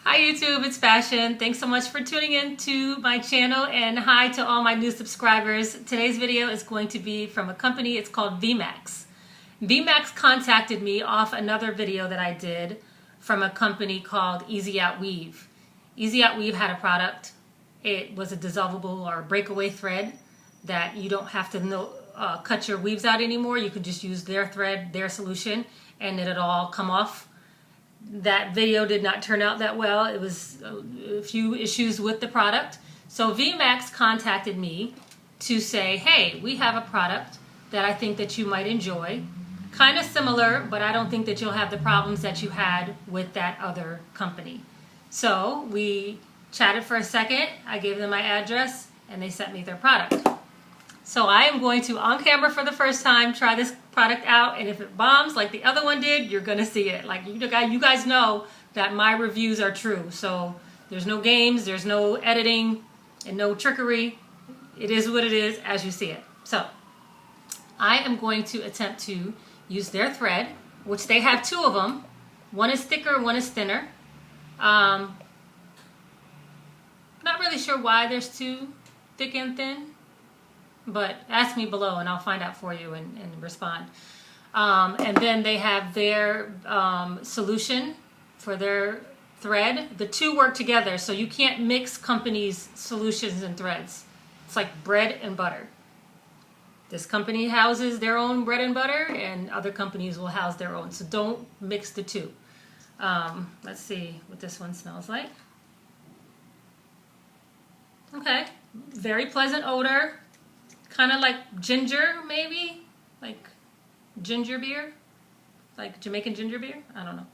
Hi YouTube, it's Fashion. Thanks so much for tuning in to my channel, and hi to all my new subscribers. Today's video is going to be from a company. It's called VMAX. VMAX contacted me off another video that I did from a company called Easy Out Weave. Easy Out Weave had a product. It was a dissolvable or breakaway thread that you don't have to cut your weaves out anymore. You can just use their thread, their solution, and it'll all come off. That video did not turn out that well. It was a few issues with the product. So VMAX contacted me to say, hey, we have a product that I think that you might enjoy. Kind of similar, but I don't think that you'll have the problems that you had with that other company. So we chatted for a second. I gave them my address and they sent me their product. So I am going to, on camera for the first time, try this product out, and if it bombs like the other one did, you're gonna see it. Like you guys know that my reviews are true, so there's no games, there's no editing, and no trickery. It is what it is as you see it. So I am going to attempt to use their thread, which they have two of them. One is thicker, one is thinner. Not really sure why there's two, thick and thin. But ask me below and I'll find out for you and respond. And then they have their solution for their thread. The two work together, so you can't mix companies' solutions and threads. It's like bread and butter. This company houses their own bread and butter, and other companies will house their own. So don't mix the two. Let's see what this one smells like. Okay, very pleasant odor. Kind of like ginger, maybe? Like ginger beer? Like Jamaican ginger beer? I don't know.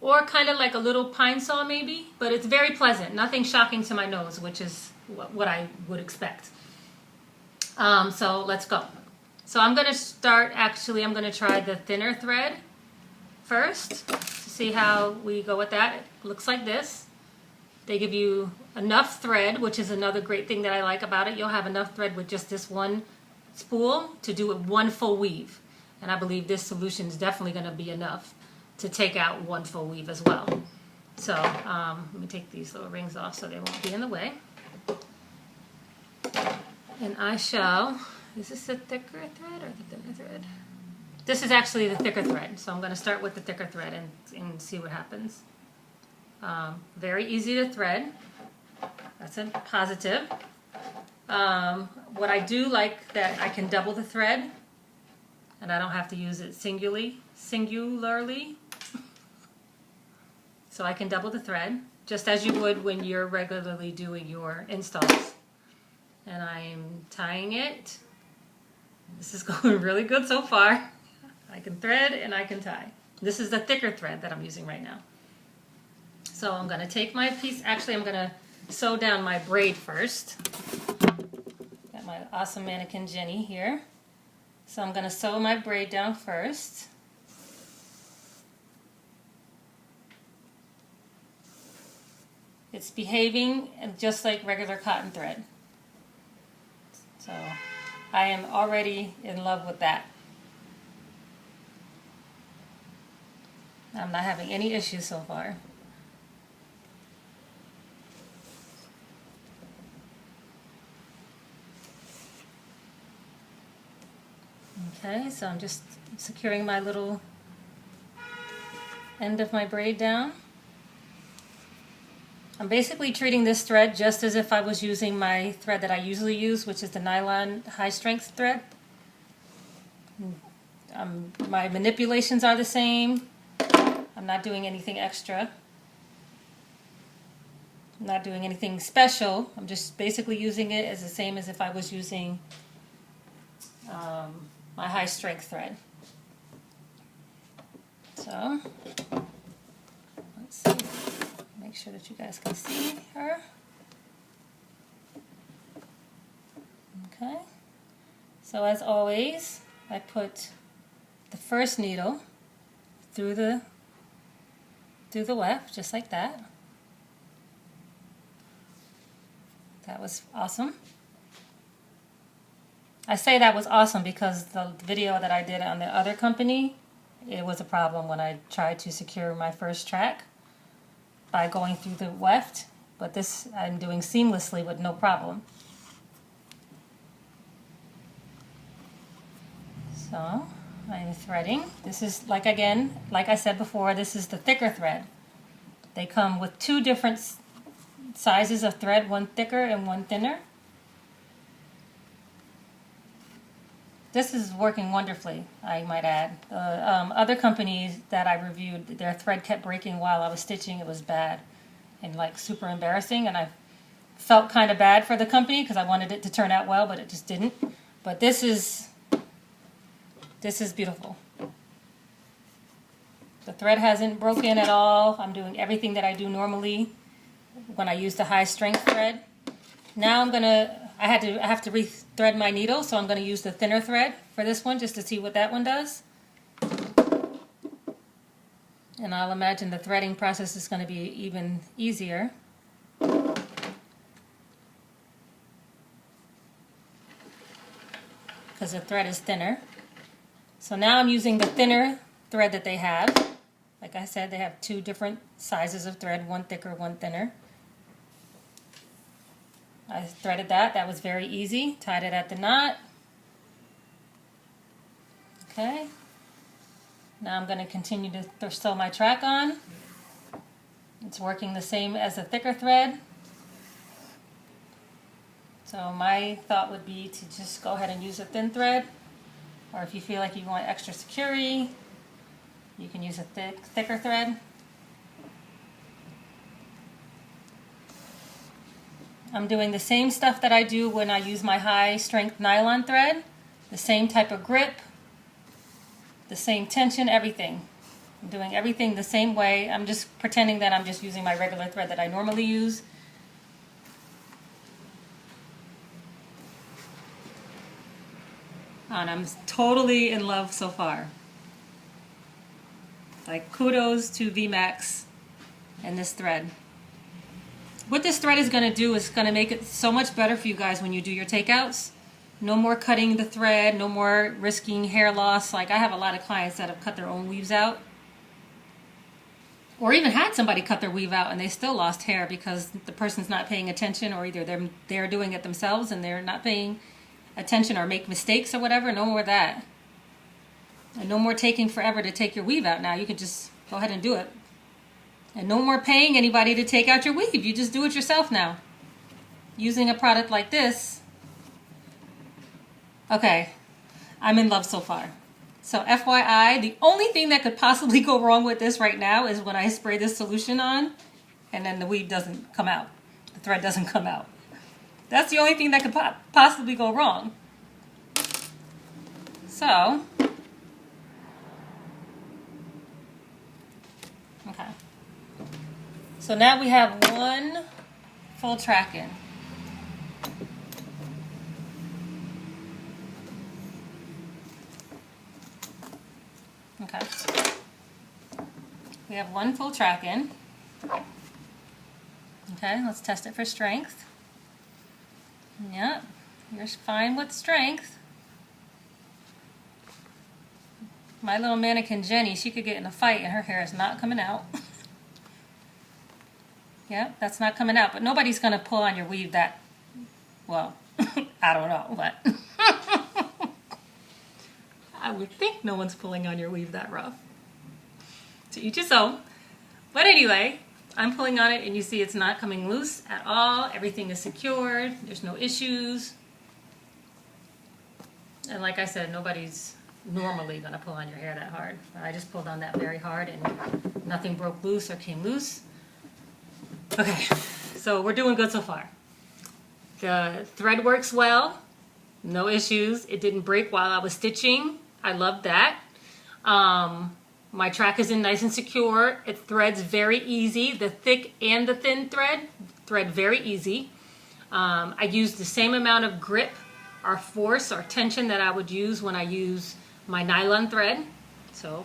Or kind of like a little pine saw, maybe? But it's very pleasant. Nothing shocking to my nose, which is what I would expect. So let's go. So I'm going to start, actually, I'm going to try the thinner thread first to see how we go with that. It looks like this. They give you enough thread, which is another great thing that I like about it. You'll have enough thread with just this one spool to do it one full weave. And I believe this solution is definitely going to be enough to take out one full weave as well. So let me take these little rings off so they won't be in the way. And I shall, is this the thicker thread or the thinner thread? This is actually the thicker thread. So I'm going to start with the thicker thread and see what happens. Very easy to thread. That's a positive. What I do like that I can double the thread and I don't have to use it singularly. So I can double the thread just as you would when you're regularly doing your installs. And I'm tying it. This is going really good so far. I can thread and I can tie. This is the thicker thread that I'm using right now. So I'm going to take my piece, actually I'm going to sew down my braid first. Got my awesome mannequin Jenny here. So I'm going to sew my braid down first. It's behaving just like regular cotton thread. So I am already in love with that. I'm not having any issues so far. Okay, so I'm just securing my little end of my braid down. I'm basically treating this thread just as if I was using my thread that I usually use, which is the nylon high strength thread. My manipulations are the same. I'm not doing anything extra. I'm not doing anything special. I'm just basically using it as the same as if I was using my high strength thread. So, let's see. Make sure that you guys can see her. Okay. So as always, I put the first needle through the weft, just like that. That was awesome. I say that was awesome because the video that I did on the other company, it was a problem when I tried to secure my first track. by going through the weft, but this I'm doing seamlessly with no problem. So I'm threading. This is like I said before, this is the thicker thread. They come with two different sizes of thread, one thicker and one thinner. This is working wonderfully, I might add. Other companies that I reviewed, their thread kept breaking while I was stitching. It was bad and like super embarrassing, and I felt kind of bad for the company because I wanted it to turn out well, but it just didn't. But this is beautiful. The thread hasn't broken at all. I'm doing everything that I do normally when I use the high strength thread. Now I have to re-thread my needle, so I'm going to use the thinner thread for this one just to see what that one does. And I'll imagine the threading process is going to be even easier. Because the thread is thinner. So now I'm using the thinner thread that they have. Like I said, they have two different sizes of thread, one thicker, one thinner. I threaded that. That was very easy. Tied it at the knot. Okay. Now I'm going to continue to sew my track on. It's working the same as the thicker thread. So my thought would be to just go ahead and use a thin thread. Or if you feel like you want extra security, you can use a thicker thread. I'm doing the same stuff that I do when I use my high strength nylon thread. The same type of grip, the same tension, everything. I'm doing everything the same way. I'm just pretending that I'm just using my regular thread that I normally use. And I'm totally in love so far. Like, kudos to VMAX and this thread. What this thread is going to do is going to make it so much better for you guys when you do your takeouts. No more cutting the thread, no more risking hair loss. Like, I have a lot of clients that have cut their own weaves out. Or even had somebody cut their weave out and they still lost hair because the person's not paying attention, or either they're doing it themselves and they're not paying attention or make mistakes or whatever. No more of that. And no more taking forever to take your weave out now. You can just go ahead and do it. And no more paying anybody to take out your weave. You just do it yourself now. Using a product like this. Okay, I'm in love so far. So FYI, the only thing that could possibly go wrong with this right now is when I spray this solution on and then the weave doesn't come out. The thread doesn't come out. That's the only thing that could possibly go wrong. So, okay. So now we have one full track in. Okay. We have one full track in. Okay, let's test it for strength. Yep, you're fine with strength. My little mannequin Jenny, she could get in a fight and her hair is not coming out. Yep, that's not coming out, but nobody's going to pull on your weave that, well, I don't know, but I would think no one's pulling on your weave that rough. To each his own. But anyway, I'm pulling on it and you see it's not coming loose at all. Everything is secured. There's no issues. And like I said, nobody's normally going to pull on your hair that hard. I just pulled on that very hard and nothing broke loose or came loose. Okay, so we're doing good so far. The thread works well. No issues. It didn't break while I was stitching. I love that. My track is in nice and secure. It threads very easy. The thick and the thin thread very easy. I use the same amount of grip or force or tension that I would use when I use my nylon thread. So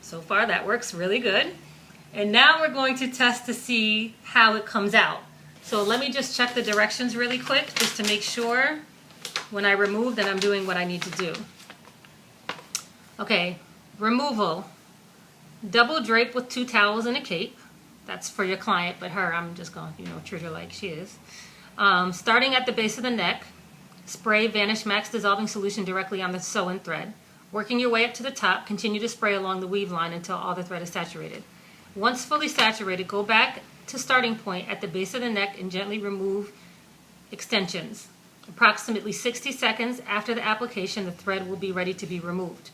far that works really good. And now we're going to test to see how it comes out. So let me just check the directions really quick just to make sure when I remove that I'm doing what I need to do. Okay, removal. Double drape with 2 towels and a cape. that's for your client, but her, I'm just going to, treat her like she is. Starting at the base of the neck, spray Vanish Max dissolving solution directly on the sew-in thread. Working your way up to the top, continue to spray along the weave line until all the thread is saturated. Once fully saturated, go back to starting point at the base of the neck and gently remove extensions. Approximately 60 seconds after the application, the thread will be ready to be removed.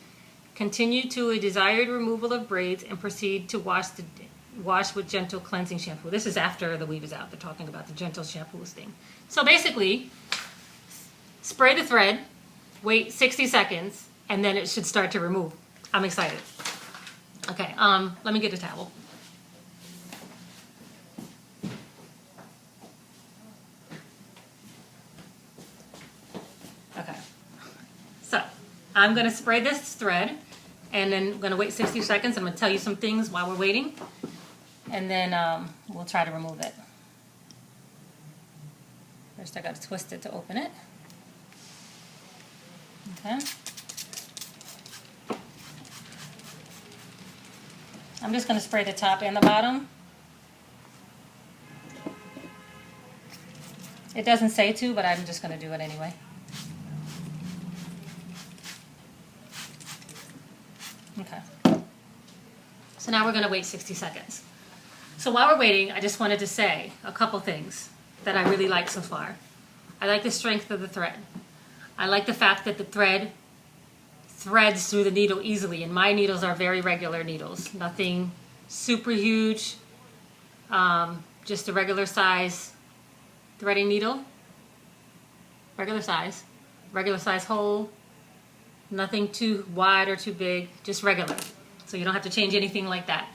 Continue to a desired removal of braids and proceed to wash with gentle cleansing shampoo. This is after the weave is out. They're talking about the gentle shampoo thing. So basically, spray the thread, wait 60 seconds, and then it should start to remove. I'm excited. Okay, let me get a towel. Okay, so I'm going to spray this thread, and then I'm going to wait 60 seconds. I'm going to tell you some things while we're waiting, and then we'll try to remove it. First I got to twist it to open it. Okay. I'm just going to spray the top and the bottom. It doesn't say to, but I'm just going to do it anyway. Okay. So now we're going to wait 60 seconds. So while we're waiting, I just wanted to say a couple things that I really like so far. I like the strength of the thread. I like the fact that the thread threads through the needle easily, and my needles are very regular needles. Nothing super huge, just a regular size threading needle. Regular size hole. Nothing too wide or too big, just regular. So you don't have to change anything like that.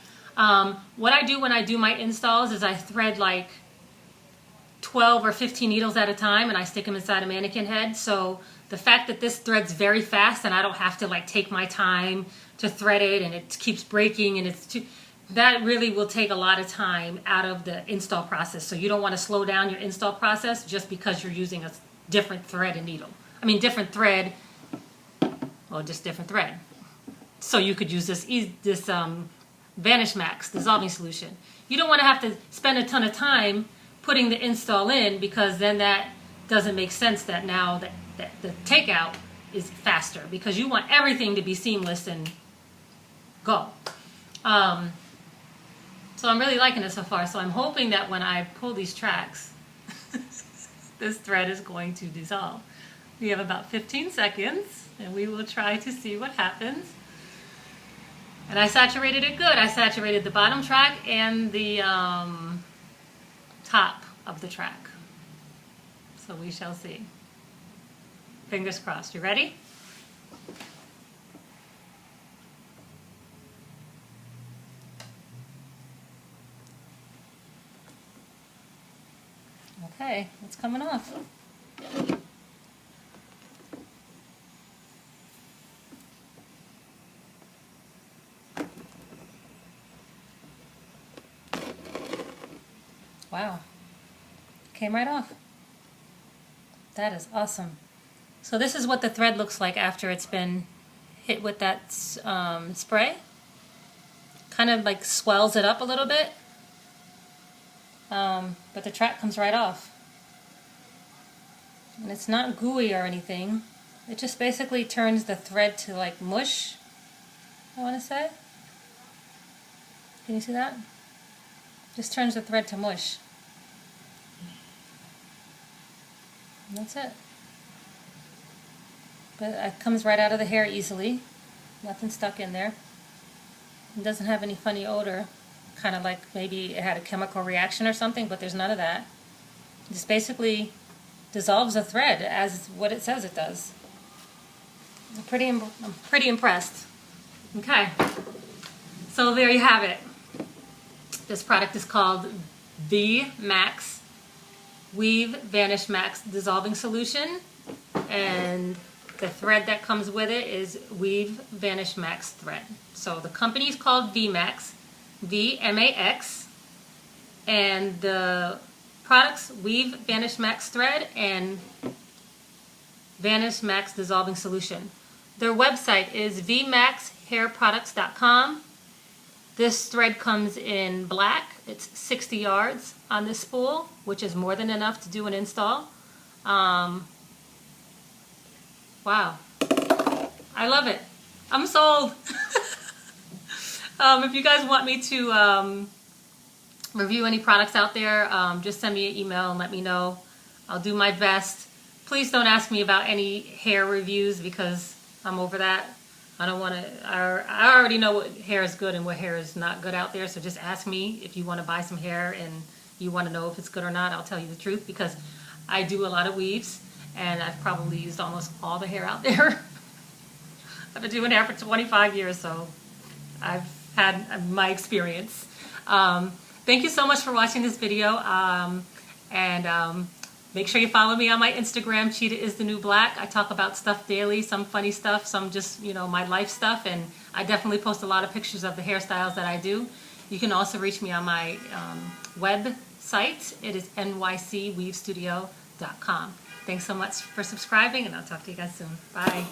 What I do when I do my installs is I thread like 12 or 15 needles at a time, and I stick them inside a mannequin head. So the fact that this threads very fast and I don't have to like take my time to thread it, and it keeps breaking, and that really will take a lot of time out of the install process. So you don't want to slow down your install process just because you're using a different thread and needle. I mean, different thread, well, just different thread. So you could use this Vanish Max dissolving solution. You don't want to have to spend a ton of time putting the install in, because then that doesn't make sense that now that the takeout is faster, because you want everything to be seamless and go. So I'm really liking it so far. So I'm hoping that when I pull these tracks, this thread is going to dissolve. We have about 15 seconds, and we will try to see what happens. And I saturated it good. I saturated the bottom track and the top of the track. So we shall see. Fingers crossed. You ready? Okay, it's coming off. Wow, came right off. That is awesome. So this is what the thread looks like after it's been hit with that spray. Kind of like swells it up a little bit, but the track comes right off. And it's not gooey or anything. It just basically turns the thread to like mush, I want to say. Can you see that? Just turns the thread to mush. And that's it. But it comes right out of the hair easily. Nothing stuck in there. It doesn't have any funny odor. Kind of like maybe it had a chemical reaction or something, but there's none of that. It just basically dissolves a thread as what it says it does. I'm pretty impressed. Okay. So there you have it. This product is called VMAX Weave Vanish Max Dissolving Solution, and the thread that comes with it is Weave Vanish Max thread. So the company is called VMAX, VMAX, and the products Weave Vanish Max thread and Vanish Max Dissolving Solution. Their website is vmaxhairproducts.com. This thread comes in black. It's 60 yards on this spool, which is more than enough to do an install. Wow. I love it. I'm sold. If you guys want me to review any products out there, just send me an email and let me know. I'll do my best. Please don't ask me about any hair reviews because I'm over that. I don't want to, I already know what hair is good and what hair is not good out there, so just ask me if you want to buy some hair and you want to know if it's good or not. I'll tell you the truth because I do a lot of weaves and I've probably used almost all the hair out there. I've been doing hair for 25 years, so I've had my experience. Thank you so much for watching this video, and make sure you follow me on my Instagram, Cheetah is the New Black. I talk about stuff daily, some funny stuff, some just, you know, my life stuff, and I definitely post a lot of pictures of the hairstyles that I do. You can also reach me on my website. It is nycweavestudio.com. Thanks so much for subscribing, and I'll talk to you guys soon. Bye.